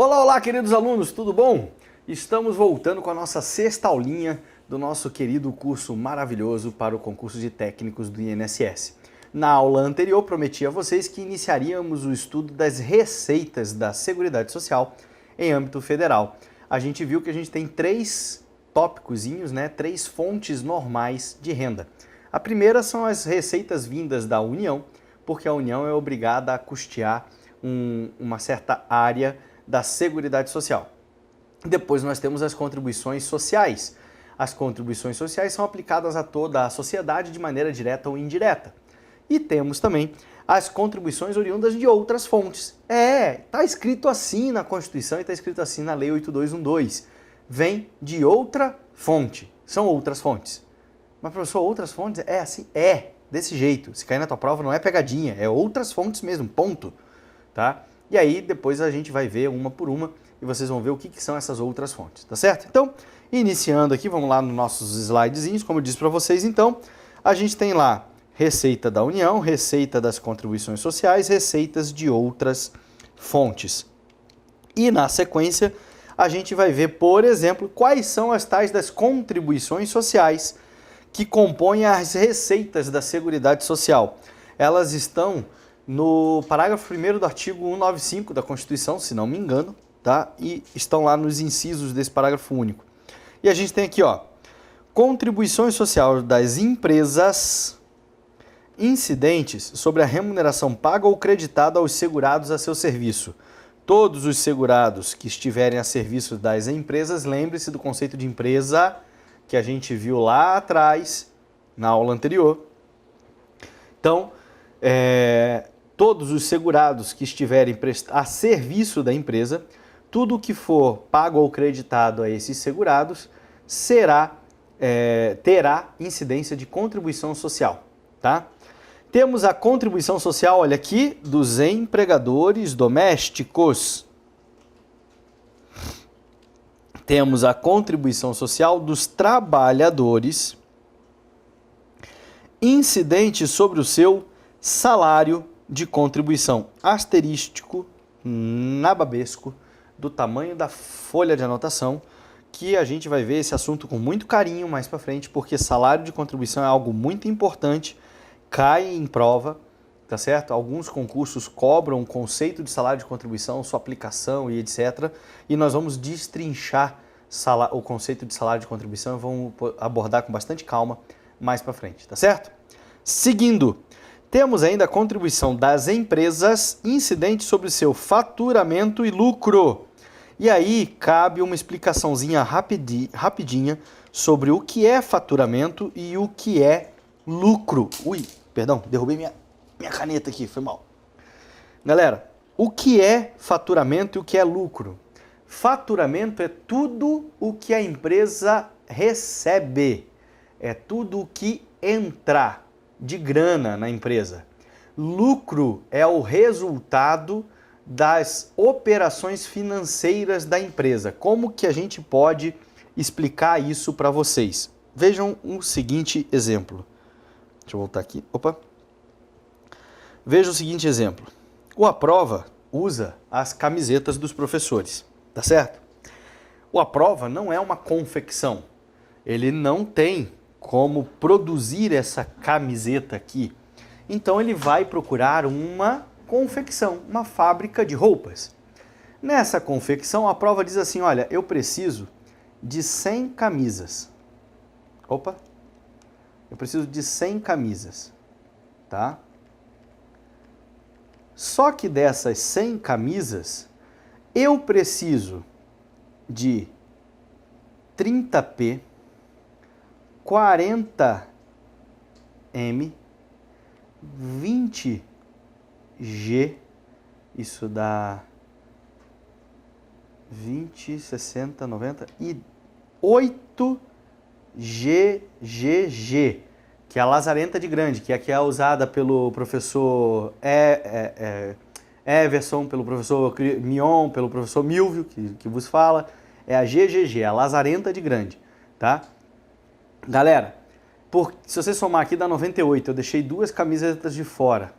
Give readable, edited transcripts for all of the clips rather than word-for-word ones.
Olá, olá, queridos alunos, tudo bom? Estamos voltando com a nossa sexta aulinha do nosso querido curso maravilhoso para o concurso de técnicos do INSS. Na aula anterior, prometi a vocês que iniciaríamos o estudo das receitas da Seguridade Social em âmbito federal. A gente viu que a gente tem três tópicozinhos, três fontes normais de renda. A primeira são as receitas vindas da União, porque a União é obrigada a custear uma certa área da Seguridade Social. Depois nós temos as contribuições sociais. As contribuições sociais são aplicadas a toda a sociedade de maneira direta ou indireta. E temos também as contribuições oriundas de outras fontes. Está escrito assim na Constituição e está escrito assim na Lei 8212. Vem de outra fonte. São outras fontes. Mas, professor, outras fontes? É assim? É, desse jeito. Se cair na tua prova não é pegadinha, é outras fontes mesmo, ponto. Tá? E aí depois a gente vai ver uma por uma e vocês vão ver o que são essas outras fontes, tá certo? Então, iniciando aqui, vamos lá nos nossos slidezinhos, como eu disse para vocês, então, a gente tem lá receita da União, receita das contribuições sociais, receitas de outras fontes. E na sequência, a gente vai ver, por exemplo, quais são as tais das contribuições sociais que compõem as receitas da Seguridade Social. Elas estão no parágrafo 1º do artigo 195 da Constituição, se não me engano, tá? E estão lá nos incisos desse parágrafo único. E a gente tem aqui, ó, contribuições sociais das empresas incidentes sobre a remuneração paga ou creditada aos segurados a seu serviço. Todos os segurados que estiverem a serviço das empresas, lembre-se do conceito de empresa que a gente viu lá atrás, na aula anterior. Então, todos os segurados que estiverem a serviço da empresa, tudo que for pago ou creditado a esses segurados terá incidência de contribuição social, tá? Temos a contribuição social, olha aqui, dos empregadores domésticos. Temos a contribuição social dos trabalhadores incidente sobre o seu salário de contribuição, asterístico, nababesco, do tamanho da folha de anotação, que a gente vai ver esse assunto com muito carinho mais para frente, porque salário de contribuição é algo muito importante, cai em prova, tá certo? Alguns concursos cobram o conceito de salário de contribuição, sua aplicação e etc. E nós vamos destrinchar o conceito de salário de contribuição e vamos abordar com bastante calma mais para frente, tá certo? Seguindo, temos ainda a contribuição das empresas incidente sobre seu faturamento e lucro. E aí cabe uma explicaçãozinha rapidinha sobre o que é faturamento e o que é lucro. Ui, perdão, derrubei minha caneta aqui, foi mal. Galera, o que é faturamento e o que é lucro? Faturamento é tudo o que a empresa recebe, é tudo o que entra de grana na empresa. Lucro é o resultado das operações financeiras da empresa. Como que a gente pode explicar isso para vocês? Vejam o seguinte exemplo. Deixa eu voltar aqui. Opa. Veja o seguinte exemplo. O Aprova usa as camisetas dos professores, tá certo? O Aprova não é uma confecção. Ele não tem como produzir essa camiseta aqui. Então ele vai procurar uma confecção, uma fábrica de roupas. Nessa confecção, a Aprova diz assim, olha, eu preciso de 100 camisas. Opa! Eu preciso de 100 camisas, tá? Só que dessas 100 camisas, eu preciso de 30P, 40M, 20G, isso dá 20, 60, 90 e 8GGG, que é a lazarenta de grande, que aqui é usada pelo professor Everson, pelo professor Mion, pelo professor Milvio, que vos fala, é a GGG, a lazarenta de grande, tá? Galera, se você somar aqui dá 98, eu deixei duas camisetas de fora,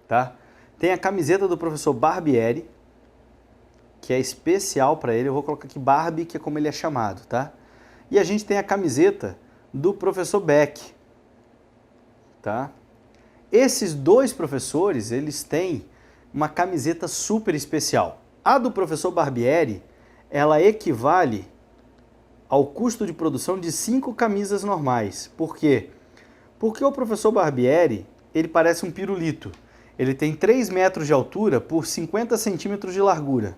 tá? Tem a camiseta do professor Barbieri, que é especial para ele. Eu vou colocar aqui Barbie, que é como ele é chamado, tá? E a gente tem a camiseta do professor Beck, tá? Esses dois professores, eles têm uma camiseta super especial. A do professor Barbieri, ela equivale ao custo de produção de 5 camisas normais. Por quê? Porque o professor Barbieri, ele parece um pirulito. Ele tem 3 metros de altura por 50 centímetros de largura.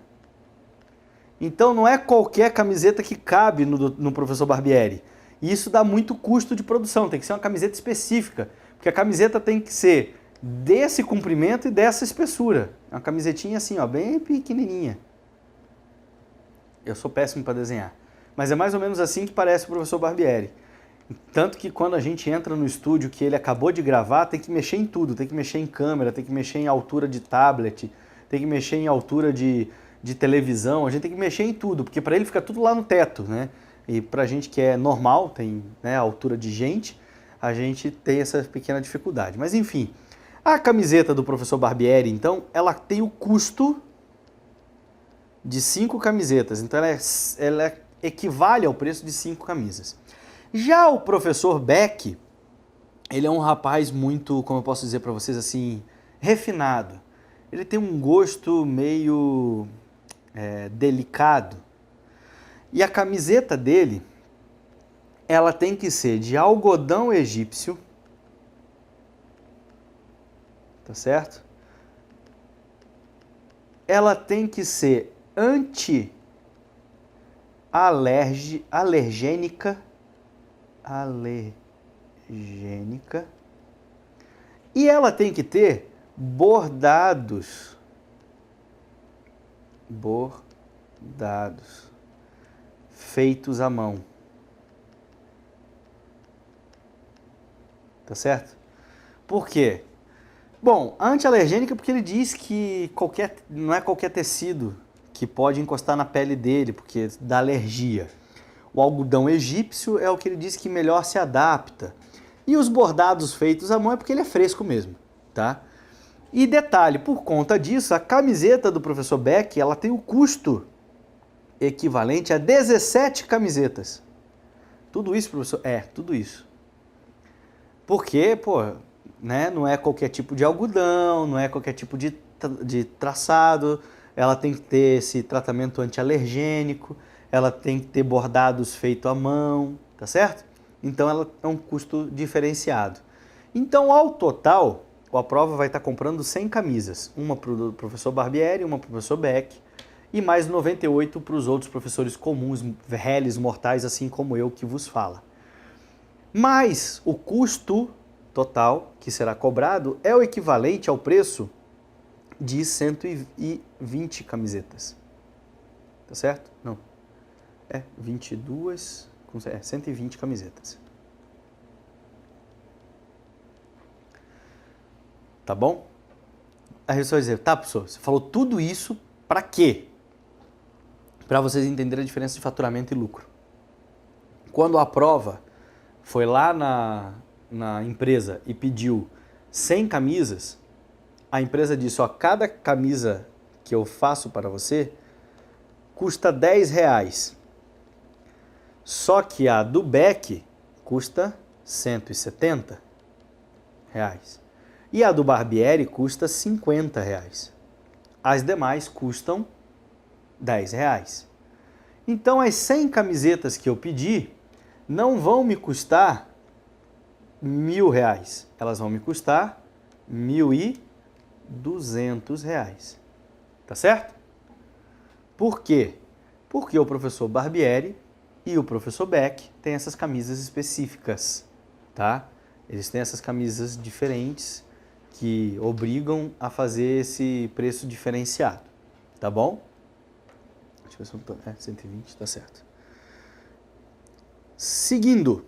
Então não é qualquer camiseta que cabe no professor Barbieri. E isso dá muito custo de produção, tem que ser uma camiseta específica. Porque a camiseta tem que ser desse comprimento e dessa espessura. Uma camisetinha assim, ó, bem pequenininha. Eu sou péssimo para desenhar. Mas é mais ou menos assim que parece o professor Barbieri. Tanto que quando a gente entra no estúdio que ele acabou de gravar, tem que mexer em tudo. Tem que mexer em câmera, tem que mexer em altura de tablet, tem que mexer em altura de televisão. A gente tem que mexer em tudo, porque para ele fica tudo lá no teto, né? E pra gente que é normal, tem, né, a altura de gente, a gente tem essa pequena dificuldade. Mas enfim, a camiseta do professor Barbieri, então, ela tem o custo de 5 camisetas. Então ela equivale ao preço de 5 camisas. Já o professor Beck, ele é um rapaz muito, como eu posso dizer para vocês assim, refinado. Ele tem um gosto meio delicado. E a camiseta dele, ela tem que ser de algodão egípcio, tá certo? Ela tem que ser alergênica, e ela tem que ter bordados feitos à mão, tá certo? Por quê? Bom, anti-alergênica porque ele diz que não é qualquer tecido que pode encostar na pele dele, porque dá alergia. O algodão egípcio é o que ele diz que melhor se adapta. E os bordados feitos à mão é porque ele é fresco mesmo, tá? E detalhe, por conta disso, a camiseta do professor Beck, ela tem o custo equivalente a 17 camisetas. Tudo isso, professor? É, tudo isso. Porque, pô, né, não é qualquer tipo de algodão, não é qualquer tipo de traçado, ela tem que ter esse tratamento anti-alergênico, ela tem que ter bordados feitos à mão, tá certo? Então ela é um custo diferenciado. Então, ao total, a prova vai estar comprando 100 camisas, uma para o professor Barbieri, uma para o professor Beck, e mais 98 para os outros professores comuns, réis mortais, assim como eu que vos fala. Mas o custo total que será cobrado é o equivalente ao preço de 120 camisetas. Tá certo? Não. 120 camisetas. Tá bom? Aí você vai dizer, tá, professor, você falou tudo isso para quê? Para vocês entenderem a diferença de faturamento e lucro. Quando a prova foi lá na empresa e pediu 100 camisas, a empresa disse, ó, cada camisa que eu faço para você custa R$10. Só que a do Beck custa R$170. E a do Barbieri custa R$50. As demais custam R$10. Então as 100 camisetas que eu pedi não vão me custar R$1.000. Elas vão me custar R$1.200. Tá certo? Por quê? Porque o professor Barbieri e o professor Beck têm essas camisas específicas, tá? Eles têm essas camisas diferentes que obrigam a fazer esse preço diferenciado, tá bom? Deixa eu ver se eu tô... 120, tá certo. Seguindo,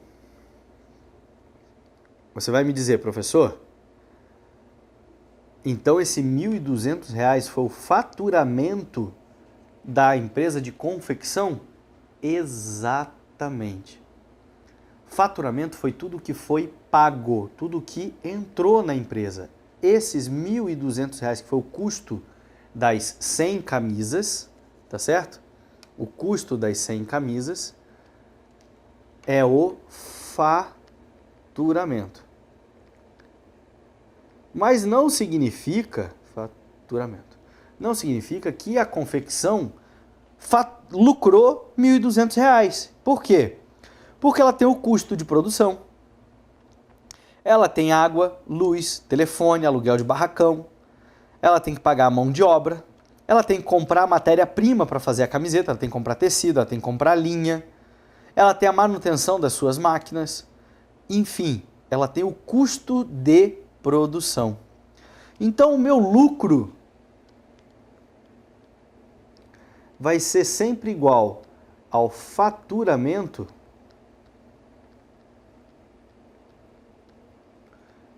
você vai me dizer, professor, então esse R$1.200 foi o faturamento da empresa de confecção? Exatamente. Faturamento foi tudo que foi pago, tudo que entrou na empresa. Esses R$1.200 que foi o custo das 100 camisas, tá certo? O custo das 100 camisas é o faturamento. Mas não significa não significa que a confecção lucrou R$ 1.200. Por quê? Porque ela tem o custo de produção, ela tem água, luz, telefone, aluguel de barracão, ela tem que pagar a mão de obra, ela tem que comprar matéria-prima para fazer a camiseta, ela tem que comprar tecido, ela tem que comprar linha, ela tem a manutenção das suas máquinas, enfim, ela tem o custo de produção. Então o meu lucro vai ser sempre igual ao faturamento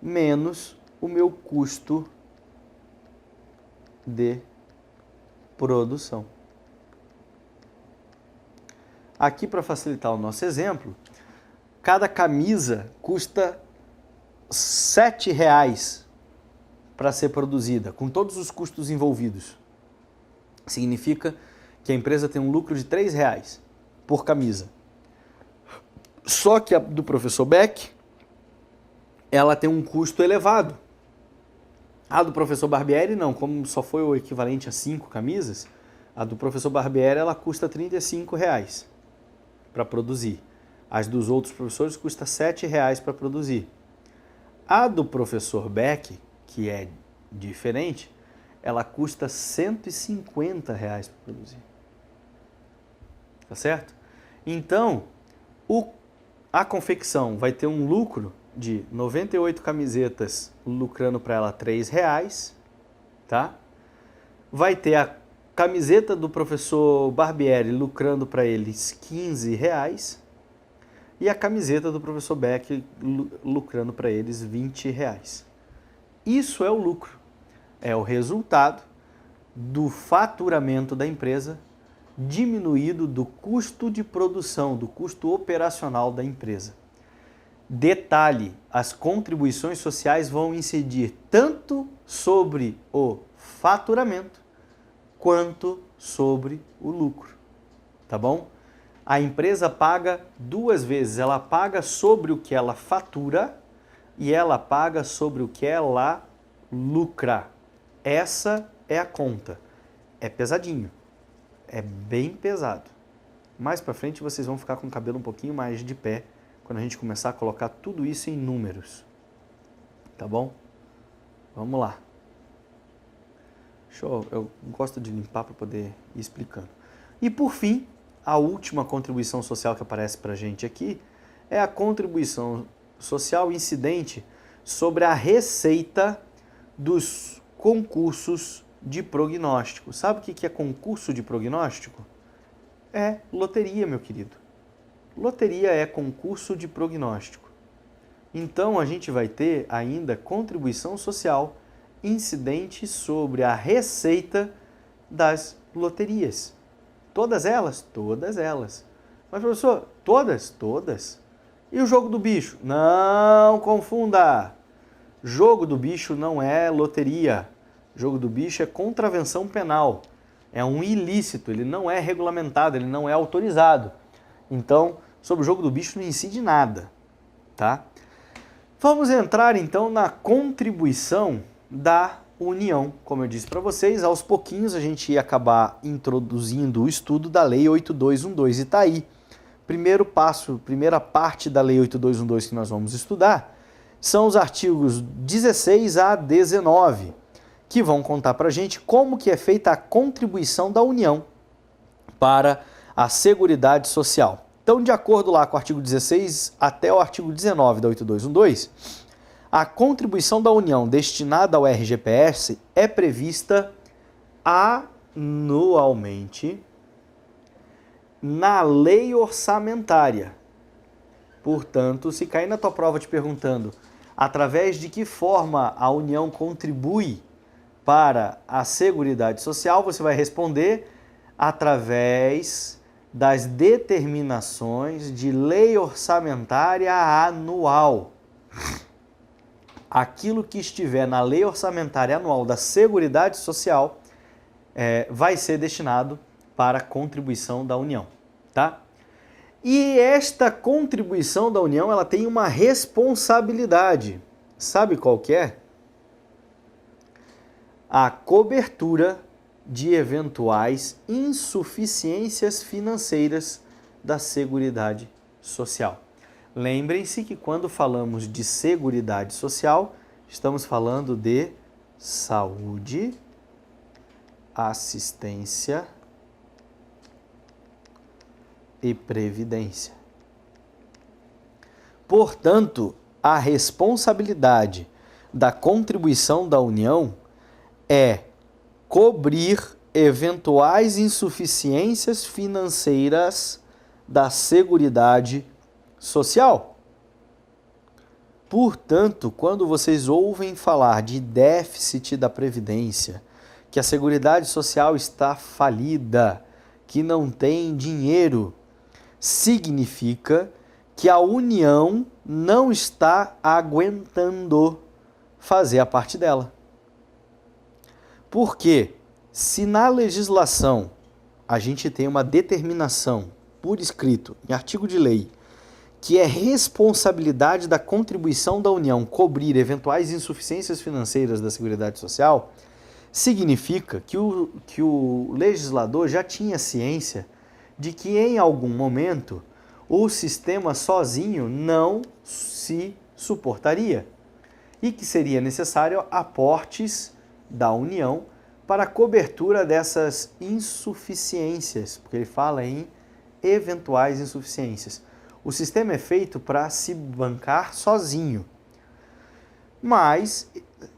menos o meu custo de produção. Aqui, para facilitar o nosso exemplo, cada camisa custa R$ 7,00 para ser produzida, com todos os custos envolvidos. Significa que a empresa tem um lucro de R$ 3,00 por camisa. Só que a do professor Beck, ela tem um custo elevado. A do professor Barbieri não, como só foi o equivalente a 5 camisas, a do professor Barbieri ela custa R$ 35,00 para produzir. As dos outros professores custa R$ 7,00 para produzir. A do professor Beck, que é diferente, ela custa R$ 150,00 para produzir. Tá certo? Então, a confecção vai ter um lucro de 98 camisetas lucrando para ela R$ 3,00, tá? Vai ter a camiseta do professor Barbieri lucrando para eles R$ 15,00 e a camiseta do professor Beck lucrando para eles R$ 20,00. Isso é o lucro, é o resultado do faturamento da empresa diminuído do custo de produção, do custo operacional da empresa. Detalhe, as contribuições sociais vão incidir tanto sobre o faturamento quanto sobre o lucro, tá bom? A empresa paga duas vezes, ela paga sobre o que ela fatura e ela paga sobre o que ela lucra. Essa é a conta. É pesadinho, é bem pesado. Mais pra frente vocês vão ficar com o cabelo um pouquinho mais de pé quando a gente começar a colocar tudo isso em números, tá bom? Vamos lá. Eu gosto de limpar para poder ir explicando. E por fim, a última contribuição social que aparece para a gente aqui é a contribuição social incidente sobre a receita dos concursos de prognóstico. Sabe o que é concurso de prognóstico? É loteria, meu querido. Loteria é concurso de prognóstico. Então, a gente vai ter ainda contribuição social incidente sobre a receita das loterias. Todas elas? Todas elas. Mas, professor, todas? Todas. E o jogo do bicho? Não confunda! Jogo do bicho não é loteria. Jogo do bicho é contravenção penal. É um ilícito, ele não é regulamentado, ele não é autorizado. Então, sobre o jogo do bicho não incide nada, tá? Vamos entrar então na contribuição da União. Como eu disse para vocês, aos pouquinhos a gente ia acabar introduzindo o estudo da Lei 8212 e tá aí. Primeiro passo, primeira parte da Lei 8212 que nós vamos estudar são os artigos 16 a 19, que vão contar para a gente como que é feita a contribuição da União para a Seguridade Social. Então, de acordo lá com o artigo 16 até o artigo 19 da 8212, a contribuição da União destinada ao RGPS é prevista anualmente na lei orçamentária. Portanto, se cair na tua prova te perguntando através de que forma a União contribui para a Seguridade Social, você vai responder através das determinações de lei orçamentária anual. Aquilo que estiver na lei orçamentária anual da Seguridade Social vai ser destinado para a contribuição da União, tá? E esta contribuição da União, ela tem uma responsabilidade. Sabe qual que é? A cobertura de eventuais insuficiências financeiras da Seguridade Social. Lembrem-se que quando falamos de Seguridade Social, estamos falando de saúde, assistência e previdência. Portanto, a responsabilidade da contribuição da União é cobrir eventuais insuficiências financeiras da Seguridade Social. Portanto, quando vocês ouvem falar de déficit da Previdência, que a Seguridade Social está falida, que não tem dinheiro, significa que a União não está aguentando fazer a parte dela. Porque se na legislação a gente tem uma determinação por escrito, em artigo de lei, que é responsabilidade da contribuição da União cobrir eventuais insuficiências financeiras da Seguridade Social, significa que o legislador já tinha ciência de que em algum momento o sistema sozinho não se suportaria e que seria necessário aportes da União para a cobertura dessas insuficiências, porque ele fala em eventuais insuficiências. O sistema é feito para se bancar sozinho, mas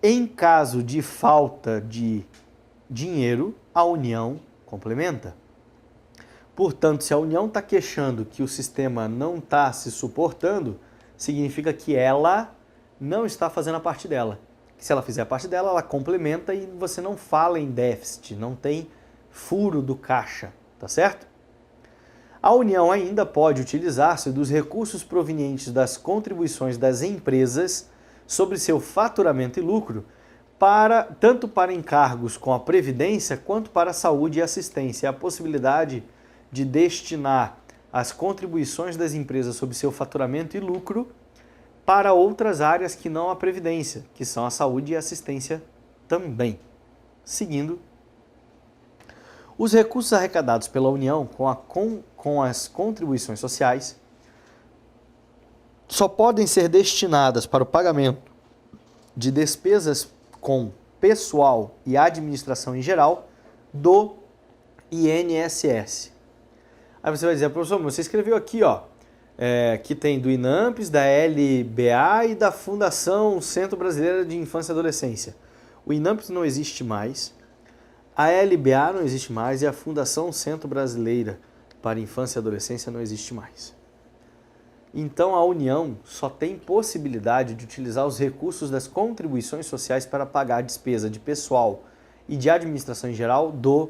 em caso de falta de dinheiro, a União complementa. Portanto, se a União está queixando que o sistema não está se suportando, significa que ela não está fazendo a parte dela. Se ela fizer a parte dela, ela complementa e você não fala em déficit, não tem furo do caixa, tá certo? A União ainda pode utilizar-se dos recursos provenientes das contribuições das empresas sobre seu faturamento e lucro, tanto para encargos com a Previdência quanto para a saúde e assistência. A possibilidade de destinar as contribuições das empresas sobre seu faturamento e lucro para outras áreas que não a Previdência, que são a saúde e a assistência também. Seguindo, os recursos arrecadados pela União com as contribuições sociais só podem ser destinadas para o pagamento de despesas com pessoal e administração em geral do INSS. Aí você vai dizer, professor, você escreveu aqui, que tem do INAMPS, da LBA e da Fundação Centro Brasileira de Infância e Adolescência. O INAMPS não existe mais, a LBA não existe mais e a Fundação Centro Brasileira para Infância e Adolescência não existe mais. Então a União só tem possibilidade de utilizar os recursos das contribuições sociais para pagar a despesa de pessoal e de administração em geral do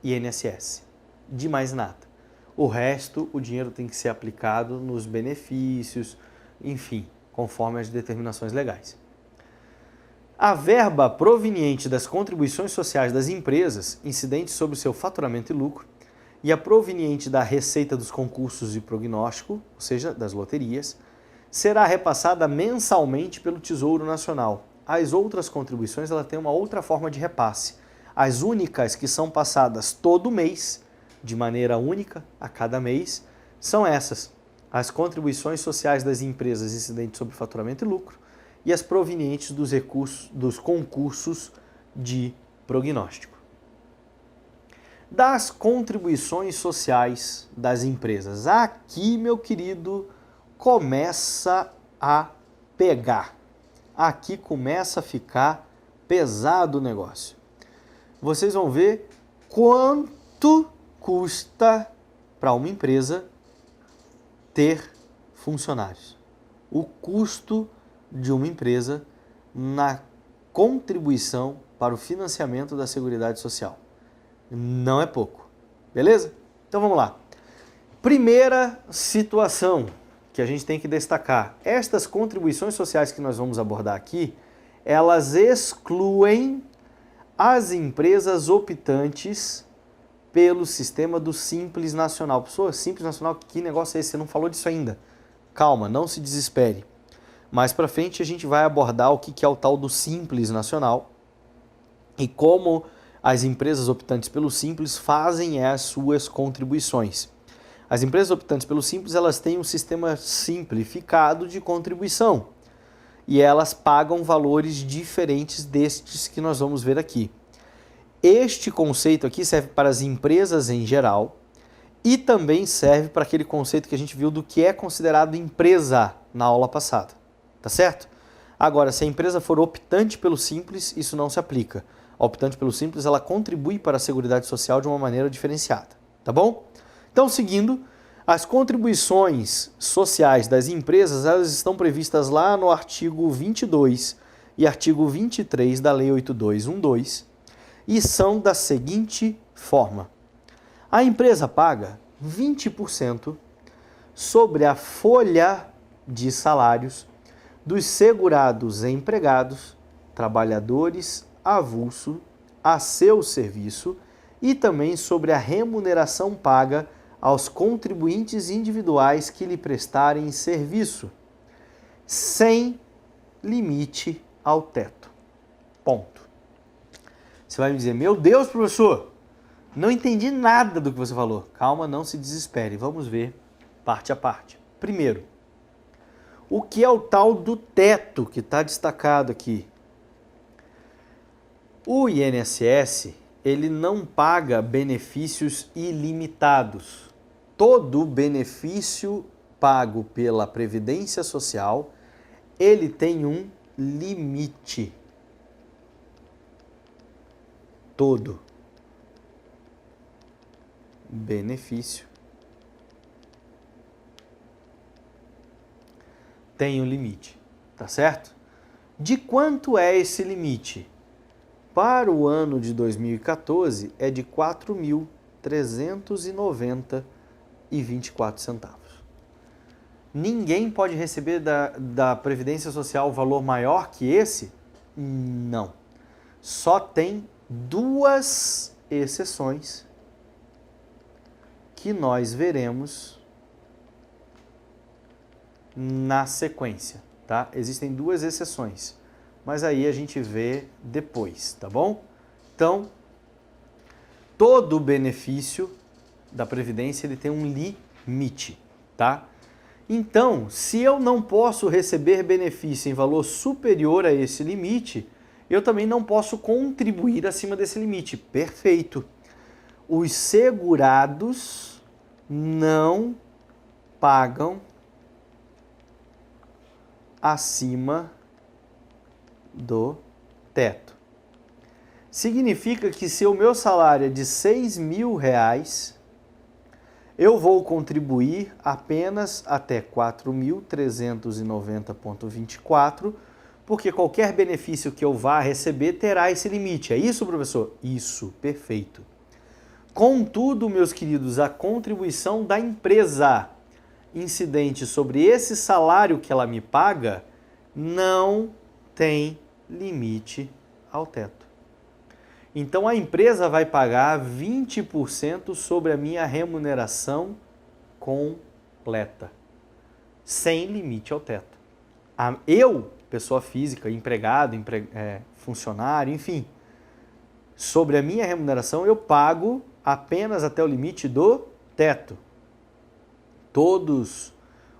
INSS. De mais nada. O resto, o dinheiro tem que ser aplicado nos benefícios, enfim, conforme as determinações legais. A verba proveniente das contribuições sociais das empresas, incidentes sobre o seu faturamento e lucro, e a proveniente da receita dos concursos de prognóstico, ou seja, das loterias, será repassada mensalmente pelo Tesouro Nacional. As outras contribuições ela tem uma outra forma de repasse. As únicas que são passadas todo mês, de maneira única, a cada mês, são essas: as contribuições sociais das empresas incidentes sobre faturamento e lucro e as provenientes dos recursos dos concursos de prognóstico. Das contribuições sociais das empresas. Aqui, meu querido, começa a pegar. Aqui começa a ficar pesado o negócio. Vocês vão ver quanto custa para uma empresa ter funcionários. O custo de uma empresa na contribuição para o financiamento da Seguridade Social. Não é pouco, beleza? Então vamos lá. Primeira situação que a gente tem que destacar. Estas contribuições sociais que nós vamos abordar aqui, elas excluem as empresas optantes pelo sistema do Simples Nacional. Pessoa, Simples Nacional, que negócio é esse? Você não falou disso ainda. Calma, não se desespere. Mais para frente a gente vai abordar o que é o tal do Simples Nacional e como as empresas optantes pelo Simples fazem as suas contribuições. As empresas optantes pelo Simples, elas têm um sistema simplificado de contribuição e elas pagam valores diferentes destes que nós vamos ver aqui. Este conceito aqui serve para as empresas em geral e também serve para aquele conceito que a gente viu do que é considerado empresa na aula passada, tá certo? Agora, se a empresa for optante pelo Simples, isso não se aplica. A optante pelo Simples, ela contribui para a Seguridade Social de uma maneira diferenciada, tá bom? Então, seguindo, as contribuições sociais das empresas, elas estão previstas lá no artigo 22 e artigo 23 da Lei 8212 e são da seguinte forma. A empresa paga 20% sobre a folha de salários dos segurados empregados, trabalhadores avulso a seu serviço e também sobre a remuneração paga aos contribuintes individuais que lhe prestarem serviço, sem limite ao teto. Ponto. Você vai me dizer, meu Deus, professor, não entendi nada do que você falou. Calma, não se desespere. Vamos ver parte a parte. Primeiro, o que é o tal do teto que está destacado aqui? O INSS, ele não paga benefícios ilimitados. Todo benefício pago pela Previdência Social, ele tem um limite. Todo benefício tem um limite, tá certo? De quanto é esse limite? Para o ano de 2014 é de R$ 4.390,24. Ninguém pode receber da Previdência Social valor maior que esse? Não. Só tem duas exceções que nós veremos na sequência, tá? Existem duas exceções, mas aí a gente vê depois, tá bom? Então, todo benefício da Previdência ele tem um limite, tá? Então, se eu não posso receber benefício em valor superior a esse limite, eu também não posso contribuir acima desse limite. Perfeito. Os segurados não pagam acima do teto. Significa que se o meu salário é de R$6.000, eu vou contribuir apenas até 4.390,24, porque qualquer benefício que eu vá receber terá esse limite. É isso, professor? Isso, perfeito. Contudo, meus queridos, a contribuição da empresa incidente sobre esse salário que ela me paga não tem limite ao teto. Então a empresa vai pagar 20% sobre a minha remuneração completa, sem limite ao teto. Eu, pessoa física, empregado, funcionário, enfim, sobre a minha remuneração eu pago apenas até o limite do teto. Todos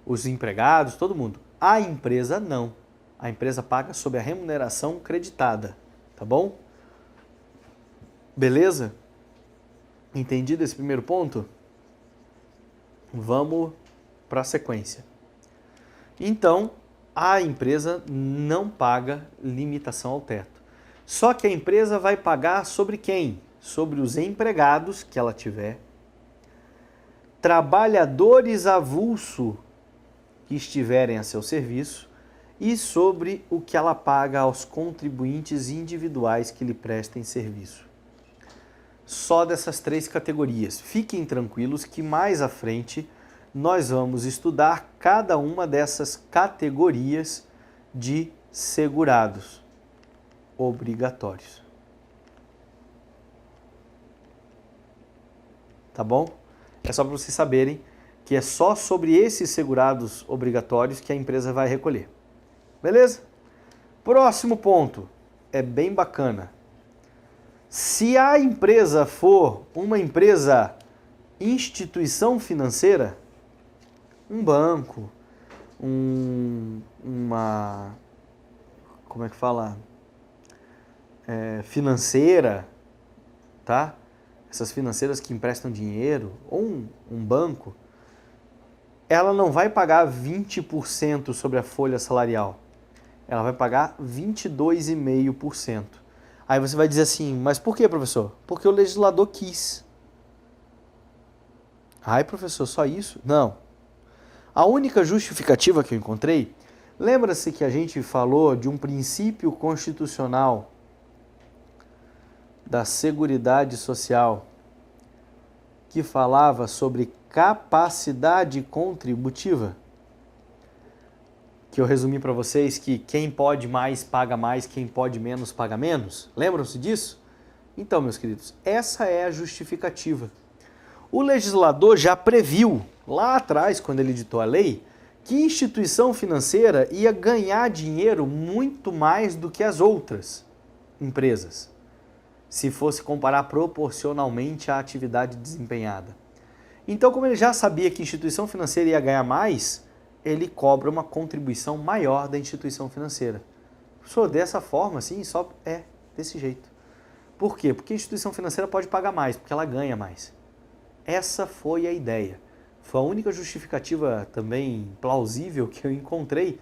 os empregados, todo mundo. A empresa não. A empresa paga sobre a remuneração creditada, tá bom? Beleza? Entendido esse primeiro ponto? Vamos para a sequência. Então, a empresa não paga limitação ao teto. Só que a empresa vai pagar sobre quem? Sobre os empregados que ela tiver, trabalhadores avulso que estiverem a seu serviço e sobre o que ela paga aos contribuintes individuais que lhe prestem serviço. Só dessas três categorias. Fiquem tranquilos que mais à frente nós vamos estudar cada uma dessas categorias de segurados obrigatórios. tá bom? É só para vocês saberem que é só sobre esses segurados obrigatórios que a empresa vai recolher. Beleza? Próximo ponto, é bem bacana. Se a empresa for uma empresa instituição financeira, um banco, como é que fala? Financeira, tá? Essas financeiras que emprestam dinheiro, ou um banco, ela não vai pagar 20% sobre a folha salarial. Ela vai pagar 22,5%. Aí você vai dizer assim, mas por que, professor? Porque o legislador quis. Ai, professor, só isso? Não. A única justificativa que eu encontrei, lembra-se que a gente falou de um princípio constitucional da Seguridade Social que falava sobre capacidade contributiva? Que eu resumi para vocês que quem pode mais, quem pode menos, paga menos. Lembram-se disso? Então, meus queridos, essa é a justificativa. O legislador já previu, lá atrás, quando ele editou a lei, que instituição financeira ia ganhar dinheiro muito mais do que as outras empresas, se fosse comparar proporcionalmente à atividade desempenhada. Então, como ele já sabia que a instituição financeira ia ganhar mais, ele cobra uma contribuição maior da instituição financeira. Professor, dessa forma, assim, só é desse jeito. Por quê? Porque a instituição financeira pode pagar mais, porque ela ganha mais. Essa foi a ideia. Foi a única justificativa também plausível que eu encontrei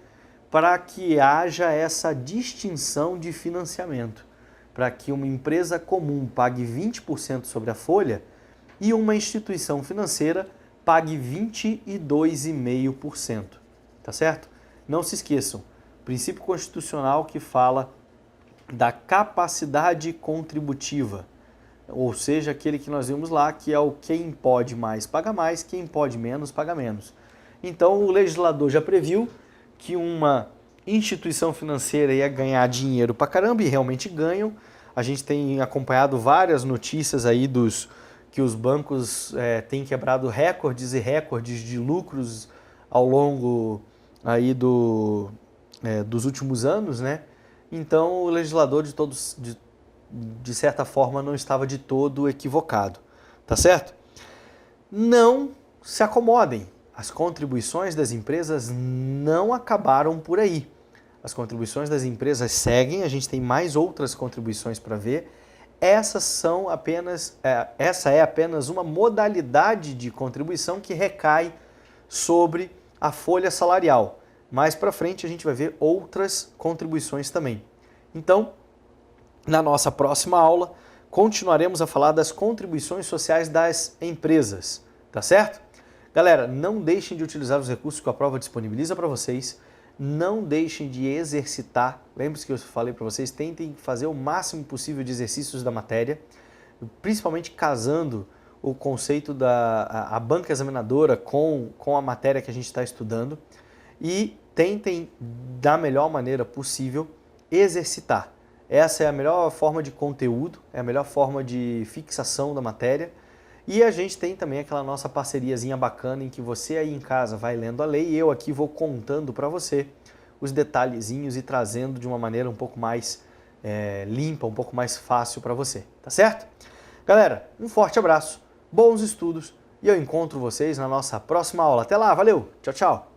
para que haja essa distinção de financiamento. Para que uma empresa comum pague 20% sobre a folha e uma instituição financeira pague 22,5%. Tá certo? Não se esqueçam, princípio constitucional que fala da capacidade contributiva. Ou seja, aquele que nós vimos lá, que é o quem pode mais, paga mais, quem pode menos, paga menos. Então, o legislador já previu que uma instituição financeira ia ganhar dinheiro pra caramba, e realmente ganham. A gente tem acompanhado várias notícias aí que os bancos têm quebrado recordes e recordes de lucros ao longo aí dos últimos anos, né? Então, o legislador de certa forma, não estava de todo equivocado, tá certo? Não se acomodem, as contribuições das empresas não acabaram por aí. As contribuições das empresas seguem, a gente tem mais outras contribuições para ver. Essa é apenas uma modalidade de contribuição que recai sobre a folha salarial. Mais para frente a gente vai ver outras contribuições também. Então, na nossa próxima aula, continuaremos a falar das contribuições sociais das empresas, tá certo? Galera, não deixem de utilizar os recursos que a prova disponibiliza para vocês, não deixem de exercitar, lembre-se que eu falei para vocês, tentem fazer o máximo possível de exercícios da matéria, principalmente casando o conceito da banca examinadora com a matéria que a gente está estudando, e tentem, da melhor maneira possível, exercitar. Essa é a melhor forma de conteúdo, é a melhor forma de fixação da matéria. E a gente tem também aquela nossa parceriazinha bacana em que você aí em casa vai lendo a lei e eu aqui vou contando para você os detalhezinhos e trazendo de uma maneira um pouco mais limpa, um pouco mais fácil para você, tá certo? Galera, um forte abraço, bons estudos e eu encontro vocês na nossa próxima aula. Até lá, valeu, tchau, tchau!